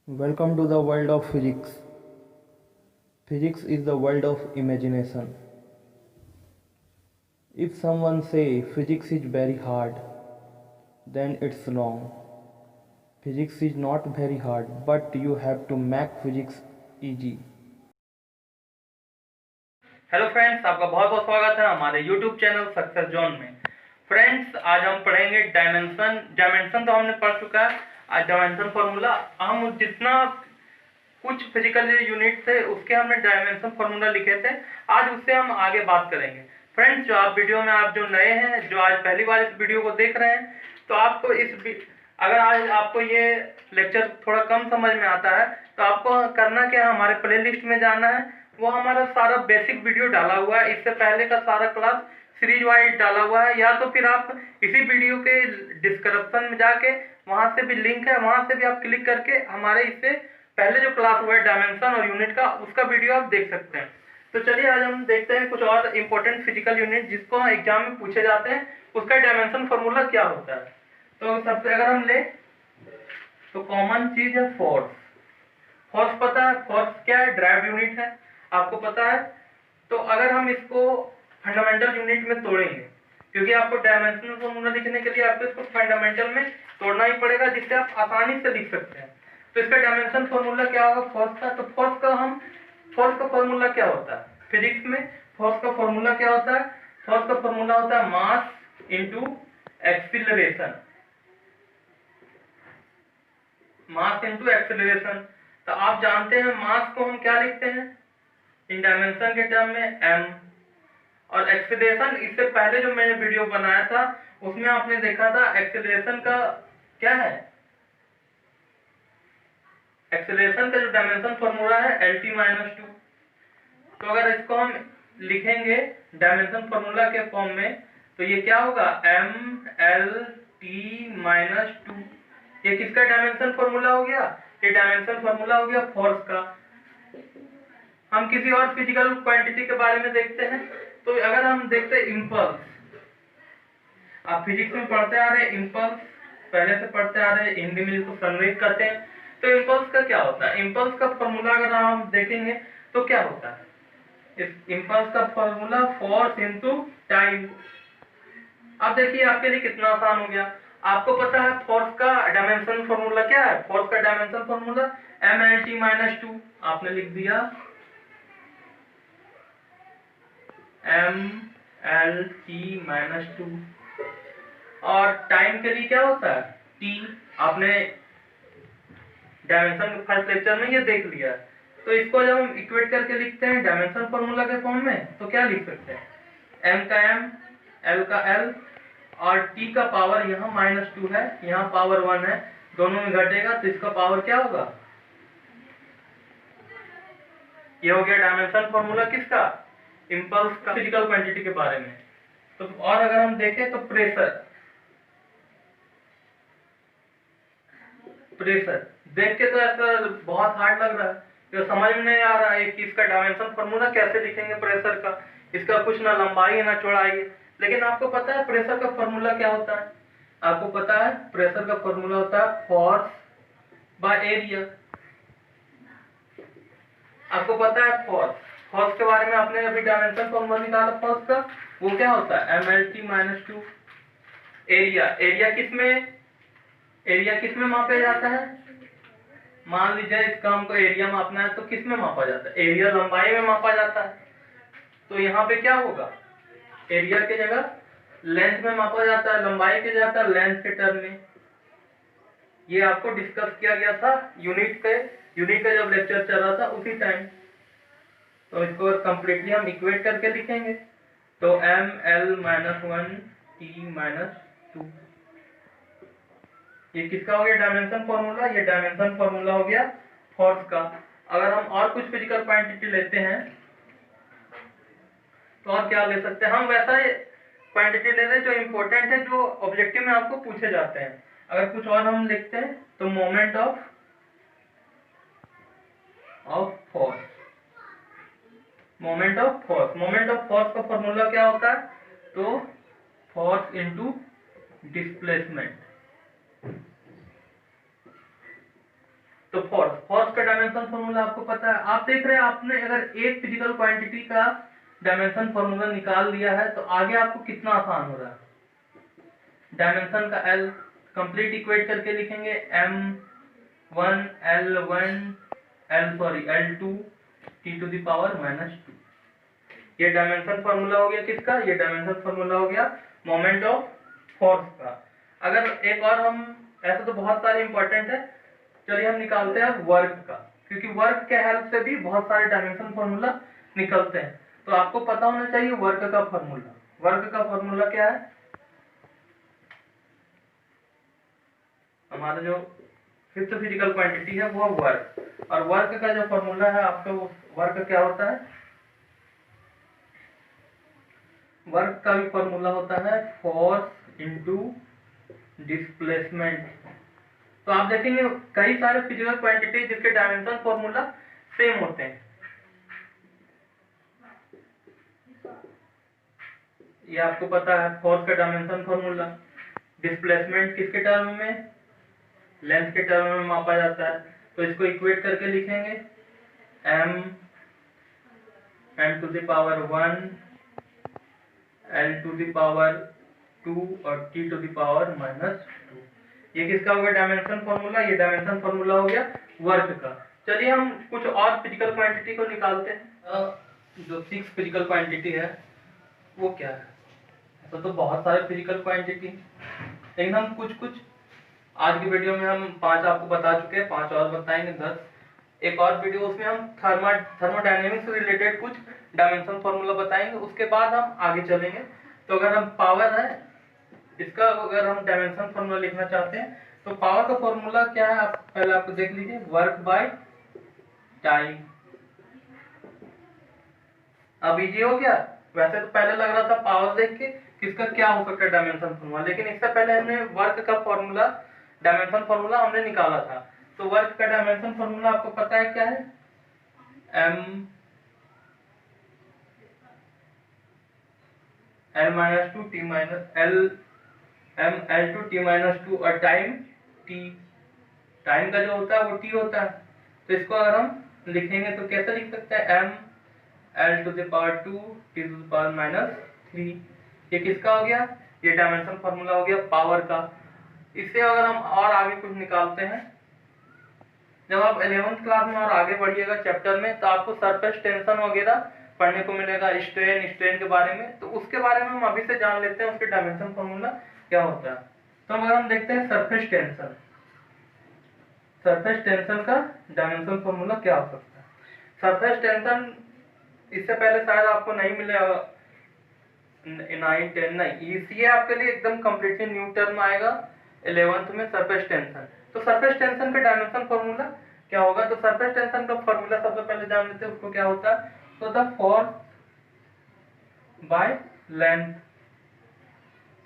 Welcome to the world of physics. Physics is the world of imagination. If someone say physics is very hard, then it's wrong. Physics is not very hard, but you have to make physics easy. Hello friends, आपका बहुत बहुत स्वागत है हमारे YouTube channel success zone में। Friends, आज हम पढ़ेंगे डायमेंशन तो हमने पढ़ चुका है। आज डायमेंशन फार्मूला, हम जितना कुछ फिजिकल यूनिट थे उसके हमने डायमेंशन फार्मूला लिखे थे, आज उससे हम आगे बात करेंगे। फ्रेंड्स, जो आप वीडियो में आप जो नए हैं, जो आज पहली बार इस वीडियो को देख रहे हैं, तो आपको अगर आज आपको ये लेक्चर थोड़ा कम समझ में आता है तो आपको करना क्या है, हमारे प्लेलिस्ट में जाना है। वो हमारा सारा बेसिक वीडियो डाला हुआ है, इससे पहले का सारा क्लास सीरीज वाइज डाला हुआ है, या तो फिर आप इसी वीडियो के डिस्क्रिप्शन में जाके वहां से भी लिंक है, वहां से भी आप क्लिक करके हमारे इससे पहले जो क्लास हुआ है डायमेंशन और यूनिट का, उसका वीडियो आप देख सकते हैं। तो चलिए आज हम देखते हैं कुछ और इंपॉर्टेंट फिजिकल यूनिट जिसको एग्जाम में पूछे जाते हैं, उसका डायमेंशन फॉर्मूला क्या होता है। तो सबसे अगर हम ले तो कॉमन चीज है फोर्स। फोर्स पता है, फोर्स क्या है, ड्राइव यूनिट है, आपको पता है। तो अगर हम इसको फंडामेंटल यूनिट में तोड़ेंगे, क्योंकि आपको डायमेंशनल फॉर्मूला लिखने के लिए आपको इसको फंडामेंटल में तोड़ना ही पड़ेगा, जिससे आप आसानी से लिख सकते हैं। तो इसका डायमेंशन फॉर्मूला क्या होगा फोर्स का। तो फोर्स का फॉर्मूला क्या होता है फिजिक्स में, फोर्स का फॉर्मूला क्या होता है। फोर्स का फॉर्मूला होता है mass into acceleration. Mass into acceleration. तो आप जानते हैं मास को हम क्या लिखते हैं इन डायमेंशन के टर्म में, m। और एक्सीलरेशन, इससे पहले जो मैंने वीडियो बनाया था उसमें आपने देखा था एक्सीलरेशन का क्या है। एक्सीलरेशन का जो डायमेंशन फॉर्मूला है LT-2। तो अगर इसको हम लिखेंगे डायमेंशन फॉर्मूला के फॉर्म में, तो ये क्या होगा MLT-2। ये किसका डायमेंशन फॉर्मूला हो गया, ये डायमेंशन फॉर्मूला हो गया फोर्स का। हम किसी और फिजिकल क्वांटिटी के बारे में देखते हैं। तो अगर हम देखते हैं इम्पल्स, आप फिजिक्स में पढ़ते आ रहे हैं इम्पल्स, पहले से पढ़ते आ रहे हैं, हिंदी में इसको संग्रहित करते हैं। तो इम्पल्स का क्या होता है, इम्पल्स का फॉर्मूला अगर हम देखेंगे तो क्या होता है, इस इम्पल्स का फॉर्मूला फोर्स इनटू टाइम। अब देखिए आपके लिए कितना आसान हो गया। आपको पता है फोर्स का डायमेंशन फॉर्मूला क्या है, फोर्स का डायमेंशन फॉर्मूला MLT-2 आपने लिख दिया, MLT-2। और टाइम के लिए क्या होता है T, आपने डायमेंशन फर्स्ट लेक्चर में ये देख लिया। तो इसको जब हम इक्वेट करके लिखते हैं डायमेंशन फॉर्मूला के फॉर्म में, तो क्या लिख सकते हैं, m का m, l का l, और t का पावर यहाँ -2 है, यहाँ पावर 1 है, दोनों में घटेगा तो इसका पावर क्या होगा। ये हो गया डायमेंशन फॉर्मूला किसका, इम्पल्स का, फिजिकल क्वांटिटी के बारे में। तो और अगर हम देखें तो प्रेशर देख के तो ऐसा बहुत हार्ड लग रहा है, तो समझ में नहीं आ रहा है कि इसका डायमेंशन फॉर्मूला कैसे लिखेंगे प्रेशर का। इसका कुछ ना लंबाई है ना चौड़ाई है, लेकिन आपको पता है प्रेशर का फॉर्मूला क्या होता है। आपको पता है प्रेशर का फॉर्मूला होता है फोर्स बाय एरिया। आपको पता है फोर्स के बारे में आपने अभी डायमेंशन फॉर्मूला निकाला फोर्स का, वो क्या होता है MLT-2। एरिया किसमें मापा जाता है, मान लीजिए इसका हमको एरिया मापना है, तो किसमें मापा जाता है, एरिया लंबाई में मापा जाता है। तो यहाँ पे क्या होगा, एरिया की जगह लेंथ में मापा जाता है, लंबाई की जगह लेंथ के टर्म में। ये आपको डिस्कस किया गया था यूनिट का जब लेक्चर चल रहा था उसी टाइम। तो इसको कंप्लीटली हम इक्वेट करके लिखेंगे, तो ML-1T-2। ये किसका हो गया डायमेंशन फॉर्मूला, ये डायमेंशन फॉर्मूला हो गया फोर्स का। अगर हम और कुछ फिजिकल क्वांटिटी लेते हैं तो और क्या ले सकते हैं, हम वैसा क्वांटिटी ले रहे हैं जो इंपॉर्टेंट है, जो ऑब्जेक्टिव में आपको पूछे जाते हैं। अगर कुछ और हम लिखते हैं तो moment of force, moment of force का फॉर्मूला क्या होता है, तो फोर्स तो फोर्स फोर्स का डायमेंशन फॉर्मूला आपको पता है। आप देख रहे हैं, आपने अगर एक फिजिकल क्वांटिटी का डायमेंशन फॉर्मूला निकाल लिया है तो आगे आपको कितना आसान हो रहा है। डायमेंशन का एल कंप्लीट इक्वेट करके लिखेंगे m1 l2 t to the power -2। ये डायमेंशन फॉर्मूला हो गया किसका, ये डायमेंशन फॉर्मूला हो गया मोमेंट ऑफ फोर्स का। अगर एक और हम, ऐसे तो बहुत सारे इंपॉर्टेंट है, चलिए हम निकालते हैं वर्क का, क्योंकि वर्क के हेल्प से भी बहुत सारे डायमेंशन फॉर्मूला निकलते हैं। तो आपको पता होना चाहिए वर्क का फॉर्मूला। वर्क का फॉर्मूला क्या है, हमारा जो फिफ्थ फिजिकल क्वांटिटी है वो वर्क, और वर्क का जो फॉर्मूला है आपका, वो वर्क क्या होता है, वर्क का भी फॉर्मूला होता है फोर्स इनटू डिस्प्लेसमेंट। तो आप देखेंगे कई सारे फिजिकल क्वांटिटी जिसके डायमेंशन फॉर्मूला सेम होते हैं। ये आपको पता है फोर्स का डायमेंशन फॉर्मूला। डिस्प्लेसमेंट किसके टर्म में, लेंथ के टर्म में मापा जाता है। तो इसको इक्वेट करके लिखेंगे m to the power 1 l to the power 2 और t टू द पावर -2। ये किसका हो गया डायमेंशन फॉर्मूला, ये डायमेंशन फॉर्मूला हो गया वर्क का। चलिए हम कुछ और फिजिकल क्वांटिटी को निकालते हैं। जो 6 फिजिकल क्वांटिटी है वो क्या है, तो बहुत सारे फिजिकल क्वांटिटी, लेकिन हम कुछ आज की वीडियो में हम 5 आपको बता चुके हैं, 5 और बताएंगे 10। एक और वीडियो उसमें हम थर्मोडायनेमिक्स से रिलेटेड कुछ डायमेंशन फॉर्मूला बताएंगे, उसके बाद हम आगे चलेंगे। तो अगर हम पावर है इसका, अगर हम डायमेंशन फॉर्मूला लिखना चाहते हैं तो पावर का फॉर्मूला क्या है, आप पहले आपको देख लीजिए, वर्क बाय टाइम। अब इजी हो गया। वैसे तो पहले लग रहा था पावर देख के किसका क्या हो सकता है डायमेंशन फॉर्मूला, लेकिन इससे पहले हमने वर्क का फॉर्मूला, डायमेंशन फॉर्मूला हमने निकाला था। तो वर्क का डायमेंशन फॉर्मूला आपको पता है क्या है, m l-2 t -2 और टाइम t। टाइम का जो होता है वो t होता है। तो इसको अगर हम लिखेंगे तो कैसे लिख सकते हैं, m l to the power 2 t to the power -3। ये किसका हो गया, ये डायमेंशन फॉर्मूला हो गया पावर का। इससे अगर हम और आगे कुछ निकालते हैं, जब आप 11th क्लास में और आगे बढ़िएगा चैप्टर में तो आपको सरफेस टेंशन वगैरह पढ़ने को मिलेगा, स्ट्रेन के बारे में। तो उसके बारे में हम अभी से जान लेते हैं उसके डायमेंशन फॉर्मूला क्या होता है। तो अगर हम देखते हैं सरफेस टेंशन, सरफेस टेंशन का डायमेंशन फॉर्मूला क्या हो सकता है। सरफेस टेंशन इससे पहले शायद आपको नहीं मिलेगा, 9, 10 नहीं, ये आपके लिए एकदम कंप्लीटली न्यू टर्म आएगा 11th में, सरफेस टेंशन। तो सरफेस टेंशन का डायमेंशन फॉर्मूला क्या होगा, तो सरफेस टेंशन का फॉर्मूला सबसे पहले जान लेते हैं, उसको क्या होता है, तो द फोर्स बाय लेंथ।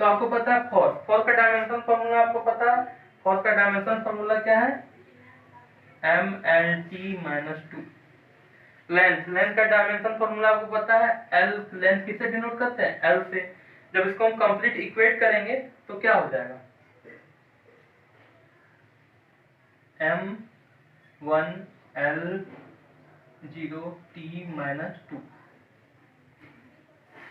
तो आपको पता है फोर्स का डायमेंशन फॉर्मूला आपको पता है, फोर्स का डायमेंशन फॉर्मूला क्या है, mlt-2। लेंथ का डायमेंशन फॉर्मूला आपको पता है, l, लेंथ किससे डिनोट करते हैं, l से। जब इसको हम कंप्लीट इक्वेट करेंगे तो क्या हो जाएगा, m1 l0 t -2।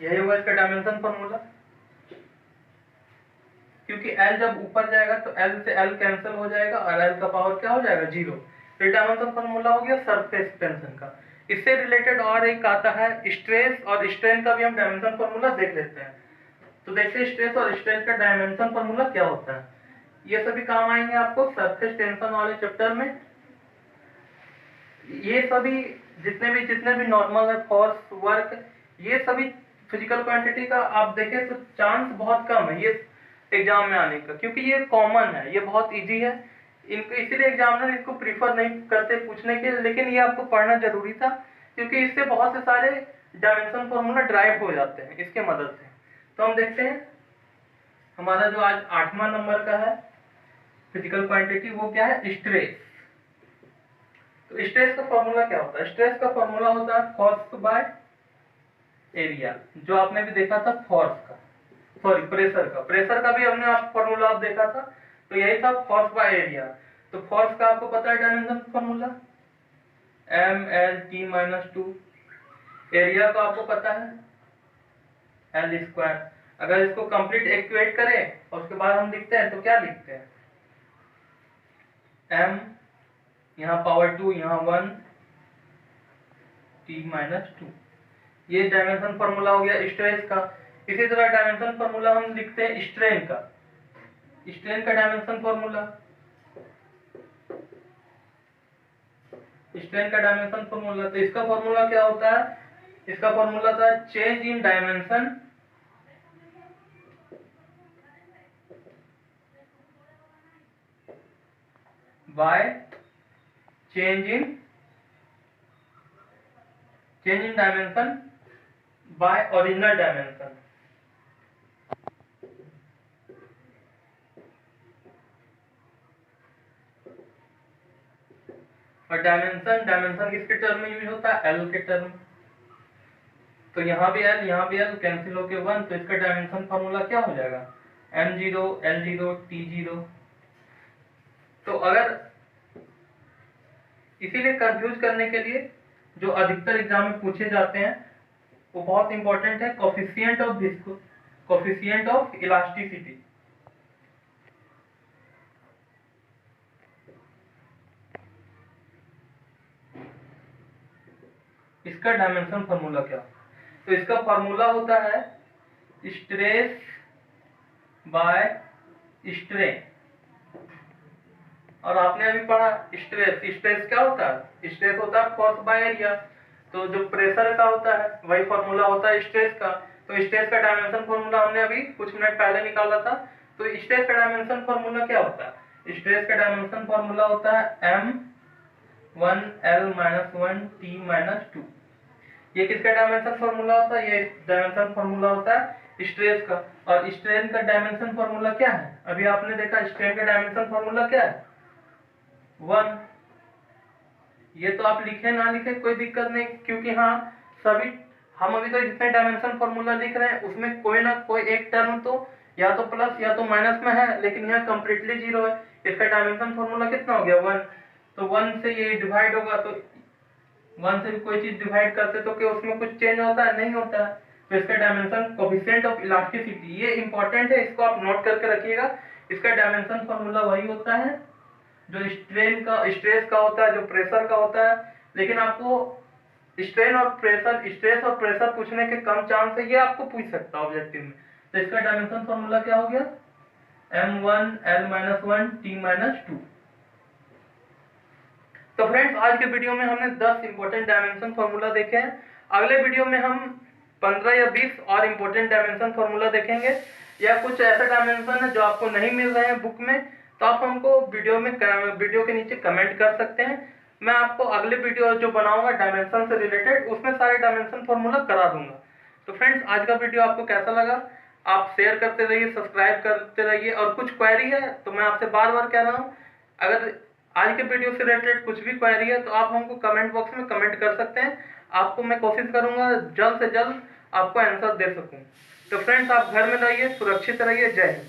यही होगा इसका डायमेंशन फॉर्मूला। क्योंकि l जब ऊपर जाएगा तो l से l कैंसिल हो जाएगा और l का पावर क्या हो जाएगा, 0। तो डायमेंशन फॉर्मूला हो गया सरफेस टेंशन का। इससे रिलेटेड और एक आता है स्ट्रेस और स्ट्रेन का भी हम डायमेंशन फॉर्मूला देख लेते हैं। तो देखते हैं स्ट्रेस और स्ट्रेन का डायमेंशन फॉर्मूला क्या होता है। ये सभी काम आएंगे आपको सरफेस टेंशन वाले चैप्टर में। ये सभी जितने भी नॉर्मल है, फोर्स, वर्क, ये सभी फिजिकल क्वांटिटी का आप देखें तो चांस बहुत कम है ये एग्जाम में आने का, क्योंकि ये कॉमन है, ये बहुत इजी है। इनको इसीलिए एग्जामिनर इसको प्रीफर नहीं करते पूछने के, लेकिन ये आपको पढ़ना जरूरी था, क्योंकि इससे बहुत से सारे डायमेंशन फॉर्मूला ड्राइव हो जाते हैं इसके मदद से। तो हम देखते हैं हमारा जो आज 8वां नंबर का है फिजिकल क्वांटिटी, वो क्या है, स्ट्रेस। तो स्ट्रेस का फॉर्मूला क्या होता है, स्ट्रेस का फॉर्मूला होता है फोर्स बाय एरिया, जो आपने भी देखा था फोर्स का, सॉरी प्रेशर का भी हमने फॉर्मूला आप देखा था, तो यही था फोर्स बाय एरिया। तो फोर्स का आपको पता है डायमेंशन फॉर्मूला, mL_T-2। एरिया का आपको पता है L²। अगर इसको कंप्लीट इक्वेट करें और उसके बाद हम लिखते हैं तो क्या लिखते हैं, m यहाँ पावर 2 यहाँ 1 T-2। ये डायमेंशन फॉर्मूला हो गया स्ट्रेस का। इसी तरह डायमेंशन फॉर्मूला हम लिखते हैं स्ट्रेन का। स्ट्रेन का डायमेंशन फॉर्मूला, स्ट्रेन का डायमेंशन फॉर्मूला, तो इसका फॉर्मूला क्या होता है, इसका फॉर्मूला था change in dimension by change in dimension by original dimension. और डायमेंशन किसके टर्म में यूज होता है, एल के टर्म। तो यहाँ भी एल कैंसिल होके 1, तो इसका डायमेंशन फॉर्मूला क्या हो जाएगा, m0 L0 T0। तो अगर इसीलिए कंफ्यूज करने के लिए जो अधिकतर एग्जाम में पूछे जाते हैं वो बहुत इंपॉर्टेंट है, कोफिशिएंट ऑफ इलास्टिसिटी। इसका डायमेंशन फॉर्मूला क्या, तो इसका फॉर्मूला होता है स्ट्रेस बाय स्ट्रेन। और आपने अभी पढ़ा स्ट्रेस क्या होता है, स्ट्रेस होता है फोर्स बाय एरिया। तो जो प्रेशर का होता है वही फॉर्मूला होता है स्ट्रेस का। तो स्ट्रेस का डायमेंशन फॉर्मूला हमने अभी कुछ मिनट पहले निकाला था। तो स्ट्रेस का डायमेंशन फॉर्मूला क्या होता है, स्ट्रेस का डायमेंशन फॉर्मूला होता है m1L-1 T-2। ये किसका डायमेंशन फॉर्मूला होता है, ये डायमेंशन फॉर्मूला होता है स्ट्रेस का। और स्ट्रेन का डायमेंशन फॉर्मूला क्या है, अभी आपने देखा स्ट्रेन का डायमेंशन फॉर्मूला क्या है, 1। ये तो आप लिखे ना लिखे कोई दिक्कत नहीं, क्योंकि हाँ सभी हम अभी तो जितने डायमेंशन फॉर्मूला लिख रहे हैं उसमें कोई ना कोई एक टर्म तो या तो प्लस या तो माइनस में है, लेकिन यहाँ कंप्लीटली जीरो है। इसका डायमेंशन फॉर्मूला कितना हो गया, 1। तो 1 से ये डिवाइड होगा, तो 1 से भी कोई चीज डिवाइड करते तो क्या उसमें कुछ चेंज होता है, नहीं होता है। तो इसका डायमेंशन कोफिशिएंट ऑफ इलास्टिसिटी, ये इंपॉर्टेंट है, इसको आप नोट करके रखिएगा। इसका डायमेंशन फॉर्मूला वही होता है जो स्ट्रेस का होता है, जो प्रेशर का होता है। लेकिन आपको स्ट्रेस और प्रेशर पूछने के कम चांस है, ये आपको पूछ सकता है ऑब्जेक्टिव में। तो इसका डायमेंशन फॉर्मूला क्या हो गया, m1L-1 T-2। तो फ्रेंड्स आज के वीडियो में हमने 10 इंपॉर्टेंट डायमेंशन फॉर्मूला देखे हैं। अगले वीडियो में हम 15 या 20 और इंपॉर्टेंट डायमेंशन फॉर्मूला देखेंगे, या कुछ ऐसा डायमेंशन है जो आपको नहीं मिल रहे हैं बुक में, तो आप हमको वीडियो के नीचे कमेंट कर सकते हैं। मैं आपको अगले वीडियो जो बनाऊंगा डायमेंशन से रिलेटेड, उसमें सारे डायमेंशन फॉर्मूला करा दूंगा। तो फ्रेंड्स आज का वीडियो आपको कैसा लगा, आप शेयर करते रहिए, सब्सक्राइब करते रहिए। और कुछ क्वेरी है तो मैं आपसे बार बार कह रहा हूँ, अगर आज के वीडियो से रिलेटेड कुछ भी क्वेरी है तो आप हमको कमेंट बॉक्स में कमेंट कर सकते हैं। आपको मैं कोशिश करूंगा जल्द से जल्द आपको आंसर दे सकूं। तो फ्रेंड्स आप घर में रहिए, सुरक्षित रहिए। जय हिंद।